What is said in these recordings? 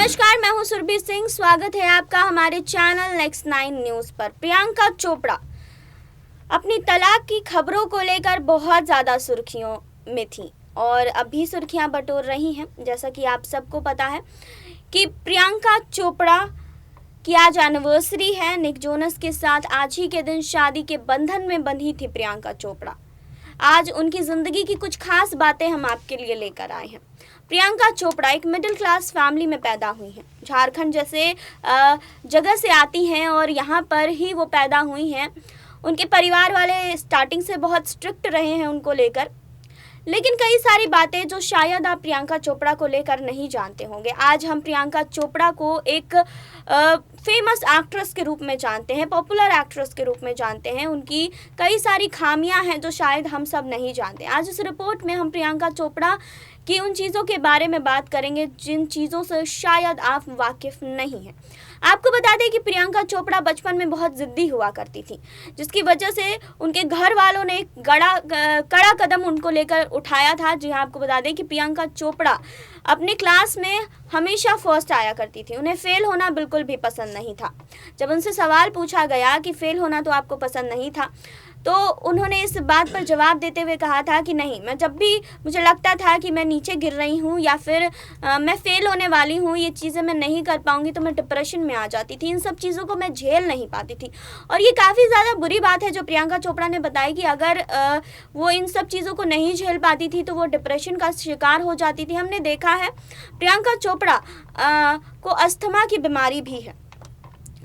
नमस्कार, मैं हूं सुरभि सिंह। स्वागत है आपका हमारे चैनल नेक्स्ट 9 न्यूज़ पर। प्रियंका चोपड़ा अपनी तलाक की खबरों को लेकर बहुत ज़्यादा सुर्खियों में थी और अभी सुर्खियां बटोर रही हैं। जैसा कि आप सबको पता है कि प्रियंका चोपड़ा की आज एनिवर्सरी है। निक जोनस के साथ आज ही के दिन शादी के बंधन में बंधी थी प्रियंका चोपड़ा। आज उनकी ज़िंदगी की कुछ खास बातें हम आपके लिए लेकर आए हैं। प्रियंका चोपड़ा एक मिडिल क्लास फैमिली में पैदा हुई हैं। झारखंड जैसे जगह से आती हैं और यहाँ पर ही वो पैदा हुई हैं। उनके परिवार वाले स्टार्टिंग से बहुत स्ट्रिक्ट रहे हैं उनको लेकर, लेकिन कई सारी बातें जो शायद आप प्रियंका चोपड़ा को लेकर नहीं जानते होंगे। आज हम प्रियंका चोपड़ा को एक फेमस एक्ट्रेस के रूप में जानते हैं, पॉपुलर एक्ट्रेस के रूप में जानते हैं। उनकी कई सारी खामियां हैं जो शायद हम सब नहीं जानते। आज इस रिपोर्ट में हम प्रियंका चोपड़ा की उन चीज़ों के बारे में बात करेंगे जिन चीज़ों से शायद आप वाकिफ़ नहीं हैं। आपको बता दें कि प्रियंका चोपड़ा बचपन में बहुत ज़िद्दी हुआ करती थी, जिसकी वजह से उनके घर वालों ने कड़ा कदम उनको लेकर उठाया था। जी हाँ, आपको बता दें कि प्रियंका चोपड़ा अपने क्लास में हमेशा फर्स्ट आया करती थी। उन्हें फेल होना बिल्कुल भी पसंद नहीं था। जब उनसे सवाल पूछा गया कि फेल होना तो आपको पसंद नहीं था, तो उन्होंने इस बात पर जवाब देते हुए कहा था कि नहीं, मैं जब भी मुझे लगता था कि मैं नीचे गिर रही हूँ या फिर मैं फेल होने वाली हूँ, ये चीज़ें मैं नहीं कर पाऊँगी, तो मैं डिप्रेशन में आ जाती थी। इन सब चीज़ों को मैं झेल नहीं पाती थी। और ये काफ़ी ज़्यादा बुरी बात है जो प्रियंका चोपड़ा ने बताई कि अगर वो इन सब चीज़ों को नहीं झेल पाती थी तो वो डिप्रेशन का शिकार हो जाती थी। हमने देखा है प्रियंका चोपड़ा को अस्थमा की बीमारी भी है।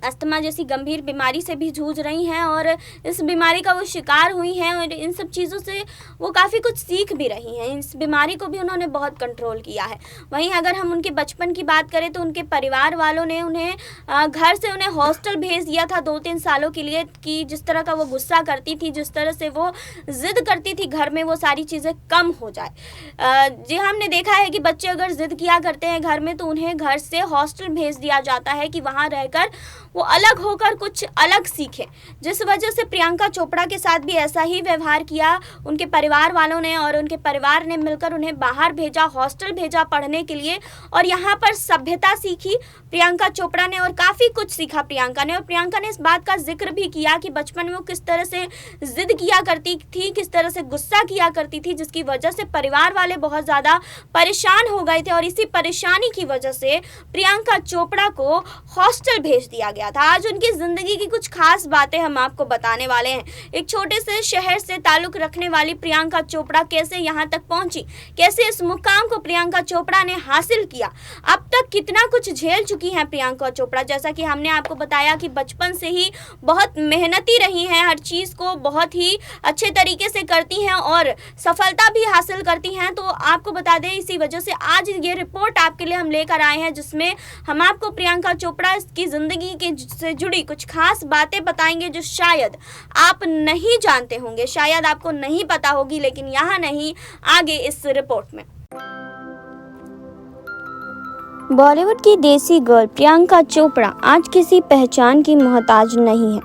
अस्थमा जैसी गंभीर बीमारी से भी जूझ रही हैं और इस बीमारी का वो शिकार हुई हैं और इन सब चीज़ों से वो काफ़ी कुछ सीख भी रही हैं। इस बीमारी को भी उन्होंने बहुत कंट्रोल किया है। वहीं अगर हम उनके बचपन की बात करें तो उनके परिवार वालों ने उन्हें घर से उन्हें हॉस्टल भेज दिया था 2-3 सालों के लिए कि जिस तरह का वो गुस्सा करती थी, जिस तरह से वो ज़िद करती थी घर में, वो सारी चीज़ें कम हो जाए। जी, हमने देखा है कि बच्चे अगर ज़िद किया करते हैं घर में तो उन्हें घर से हॉस्टल भेज दिया जाता है कि वहाँ रहकर वो अलग होकर कुछ अलग सीखें। जिस वजह से प्रियंका चोपड़ा के साथ भी ऐसा ही व्यवहार किया उनके परिवार वालों ने और उनके परिवार ने मिलकर उन्हें बाहर भेजा, हॉस्टल भेजा पढ़ने के लिए और यहाँ पर सभ्यता सीखी प्रियंका चोपड़ा ने और काफ़ी कुछ सीखा प्रियंका ने। और प्रियंका ने इस बात का जिक्र भी किया कि बचपन में वो किस तरह से जिद किया करती थी, किस तरह से गुस्सा किया करती थी, जिसकी वजह से परिवार वाले बहुत ज़्यादा परेशान हो गए थे और इसी परेशानी की वजह से प्रियंका चोपड़ा को हॉस्टल भेज दिया गया था। आज उनकी ज़िंदगी की कुछ खास बातें हम आपको बताने वाले हैं। एक छोटे से शहर से ताल्लुक़ रखने वाली प्रियंका चोपड़ा कैसे यहाँ तक पहुँची, कैसे इस मुकाम को प्रियंका चोपड़ा ने हासिल किया, अब तक कितना कुछ झेल चुकी हैं प्रियंका चोपड़ा। जैसा कि हमने आपको बताया कि बचपन से ही बहुत मेहनती रही हैं, हर चीज़ को बहुत ही अच्छे तरीके से करती हैं और सफलता भी हासिल करती हैं। तो आपको बता दें इसी वजह से आज ये रिपोर्ट आपके लिए हम लेकर आए हैं, जिसमें हम आपको प्रियंका चोपड़ा की ज़िंदगी के से जुड़ी कुछ खास बातें बताएंगे जो शायद आप नहीं जानते होंगे, शायद आपको नहीं पता होगी, लेकिन यहाँ नहीं, आगे इस रिपोर्ट में। बॉलीवुड की देसी गर्ल प्रियंका चोपड़ा आज किसी पहचान की मोहताज नहीं है।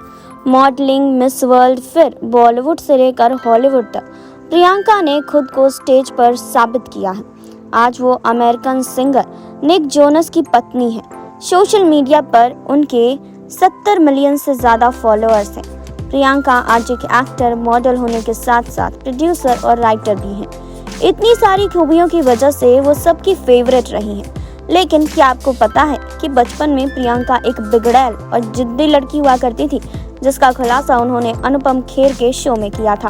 मॉडलिंग, मिस वर्ल्ड, फिर बॉलीवुड से लेकर हॉलीवुड तक प्रियंका ने खुद को स्टेज पर साबित किया है। आज वो अमेरिकन सिंगर निक जोनस की पत्नी है। सोशल मीडिया पर उनके 70 मिलियन से ज़्यादा फॉलोअर्स हैं। प्रियंका आज एक एक्टर, मॉडल होने के साथ साथ प्रोड्यूसर और राइटर भी हैं। इतनी सारी खूबियों की वजह से वो सबकी फेवरेट रही हैं। लेकिन क्या आपको पता है कि बचपन में प्रियंका एक बिगड़ैल और जिद्दी लड़की हुआ करती थी, जिसका खुलासा उन्होंने अनुपम खेर के शो में किया था।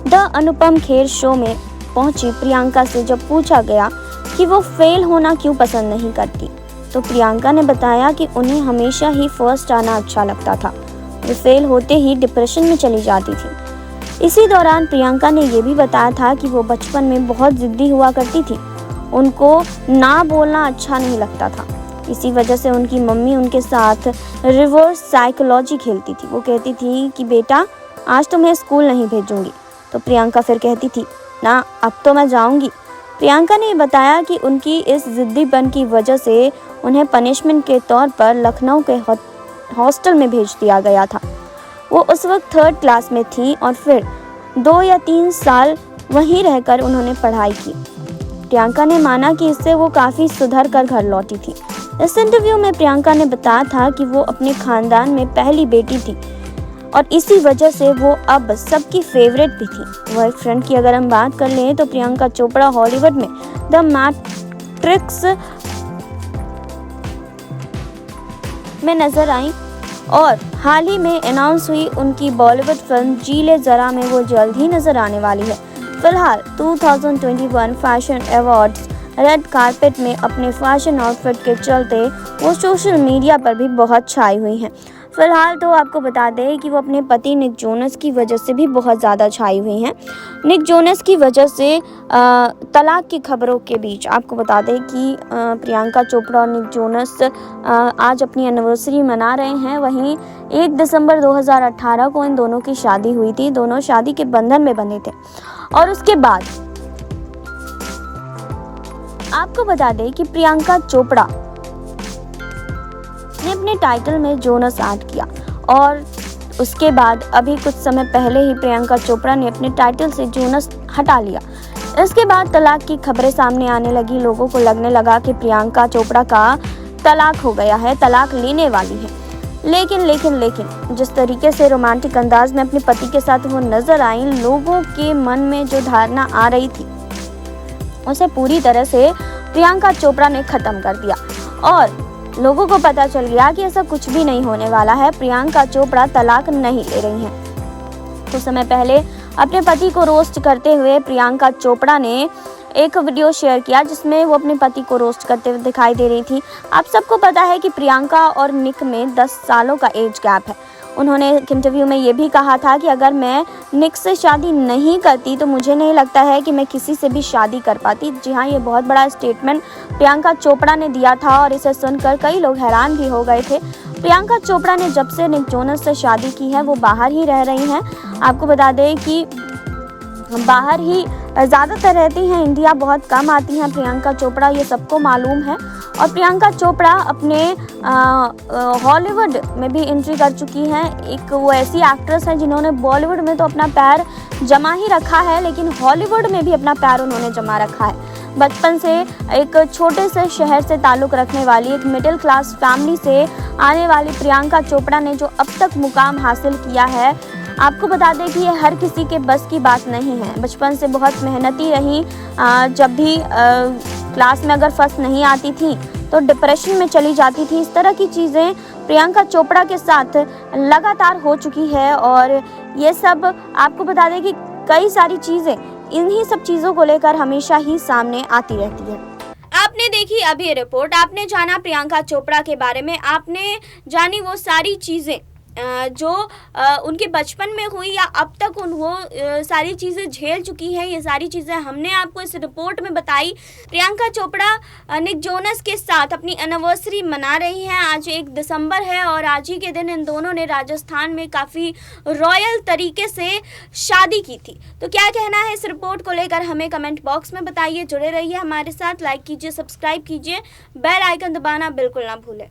द अनुपम खेर शो में पहुंची प्रियंका से जब पूछा गया कि वो फेल होना क्यों पसंद नहीं करती, तो प्रियंका ने बताया कि उन्हें हमेशा ही फर्स्ट आना अच्छा लगता था। वो फेल होते ही डिप्रेशन में चली जाती थी। इसी दौरान प्रियंका ने ये भी बताया था कि वो बचपन में बहुत ज़िद्दी हुआ करती थी। उनको ना बोलना अच्छा नहीं लगता था। इसी वजह से उनकी मम्मी उनके साथ रिवर्स साइकोलॉजी खेलती थी। वो कहती थी कि बेटा, आज तो मैं स्कूल नहीं भेजूंगी, तो प्रियंका फिर कहती थी ना, अब तो मैं जाऊंगी। प्रियंका ने बताया कि उनकी इस ज़िद्दीपन की वजह से उन्हें पनिशमेंट के तौर पर लखनऊ के हॉस्टल में भेज दिया गया था। वो उस वक्त 3rd क्लास में थी और फिर 2 या 3 साल वहीं रहकर उन्होंने पढ़ाई की। प्रियंका ने माना कि इससे वो काफ़ी सुधर कर घर लौटी थी। इस इंटरव्यू में प्रियंका ने बताया था कि वो अपने खानदान में पहली बेटी थी और इसी वजह से वो अब सबकी फेवरेट भी थी। बॉयफ्रेंड की अगर हम बात कर लें तो प्रियंका चोपड़ा हॉलीवुड में द मैट्रिक्स में नजर आई और हाल ही में अनाउंस हुई उनकी बॉलीवुड फिल्म जी ले जरा में वो जल्द ही नजर आने वाली है। फिलहाल 2021 फैशन अवार्ड्स रेड कार्पेट में अपने फैशन आउटफिट के चलते वो सोशल मीडिया पर भी बहुत छाई हुई हैं। फिलहाल तो आपको बता दें कि वो अपने पति निक जोनस की वजह से भी बहुत ज़्यादा छाई हुई हैं। निक जोनस की वजह से तलाक की खबरों के बीच आपको बता दें कि प्रियंका चोपड़ा और निक जोनस आज अपनी एनिवर्सरी मना रहे हैं। वहीं 1 दिसंबर 2018 को इन दोनों की शादी हुई थी। दोनों शादी के बंधन में बंधे थे और उसके बाद आपको बता दें कि प्रियंका चोपड़ा ने अपने टाइटल में जोनस ऐड किया और उसके बाद अभी कुछ समय पहले ही प्रियंका चोपड़ा ने अपने टाइटल से जोनस हटा लिया। इसके बाद तलाक की खबरें सामने आने लगी। लोगों को लगने लगा कि प्रियंका चोपड़ा का तलाक हो गया है, तलाक लेने वाली है। लेकिन जिस तरीके से रोमांटिक अंदाज में अपने पति के साथ वो नजर आई, लोगों के मन में जो धारणा आ रही थी उसे पूरी तरह से प्रियंका चोपड़ा ने खत्म कर दिया और लोगों को पता चल गया कि ऐसा कुछ भी नहीं होने वाला है। प्रियंका चोपड़ा तलाक नहीं ले रही हैं। कुछ समय पहले अपने पति को रोस्ट करते हुए प्रियंका चोपड़ा ने एक वीडियो शेयर किया जिसमें वो अपने पति को रोस्ट करते हुए दिखाई दे रही थी। आप सबको पता है कि प्रियंका और निक में 10 सालों का एज गैप है। उन्होंने एक इंटरव्यू में ये भी कहा था कि अगर मैं निक से शादी नहीं करती तो मुझे नहीं लगता है कि मैं किसी से भी शादी कर पाती। जी हाँ, ये बहुत बड़ा स्टेटमेंट प्रियंका चोपड़ा ने दिया था और इसे सुनकर कई लोग हैरान भी हो गए थे। प्रियंका चोपड़ा ने जब से निक जोनस से शादी की है वो बाहर ही रह रही हैं। आपको बता दें कि बाहर ही ज़्यादातर रहती हैं, इंडिया बहुत कम आती हैं प्रियंका चोपड़ा, ये सबको मालूम है। और प्रियंका चोपड़ा अपने हॉलीवुड में भी एंट्री कर चुकी हैं। एक वो ऐसी एक्ट्रेस हैं जिन्होंने बॉलीवुड में तो अपना पैर जमा ही रखा है, लेकिन हॉलीवुड में भी अपना पैर उन्होंने जमा रखा है। बचपन से एक छोटे से शहर से ताल्लुक़ रखने वाली एक मिडिल क्लास फैमिली से आने वाली प्रियंका चोपड़ा ने जो अब तक मुकाम हासिल किया है, आपको बता दें कि ये हर किसी के बस की बात नहीं है। बचपन से बहुत मेहनती रही। जब भी क्लास में अगर फर्स्ट नहीं आती थी तो डिप्रेशन में चली जाती थी। इस तरह की चीज़ें प्रियंका चोपड़ा के साथ लगातार हो चुकी है और ये सब आपको बता दें कि कई सारी चीज़ें इन्हीं सब चीज़ों को लेकर हमेशा ही सामने आती रहती है। आपने देखी अभी रिपोर्ट, आपने जाना प्रियंका चोपड़ा के बारे में, आपने जानी वो सारी चीज़ें जो उनके बचपन में हुई या अब तक वो सारी चीज़ें झेल चुकी हैं। ये सारी चीज़ें हमने आपको इस रिपोर्ट में बताई। प्रियंका चोपड़ा निक जोनस के साथ अपनी एनिवर्सरी मना रही हैं। आज 1 दिसंबर है और आज ही के दिन इन दोनों ने राजस्थान में काफ़ी रॉयल तरीके से शादी की थी। तो क्या कहना है इस रिपोर्ट को लेकर हमें कमेंट बॉक्स में बताइए। जुड़े रहिए हमारे साथ, लाइक कीजिए, सब्सक्राइब कीजिए, बेल आइकन दबाना बिल्कुल ना भूलें।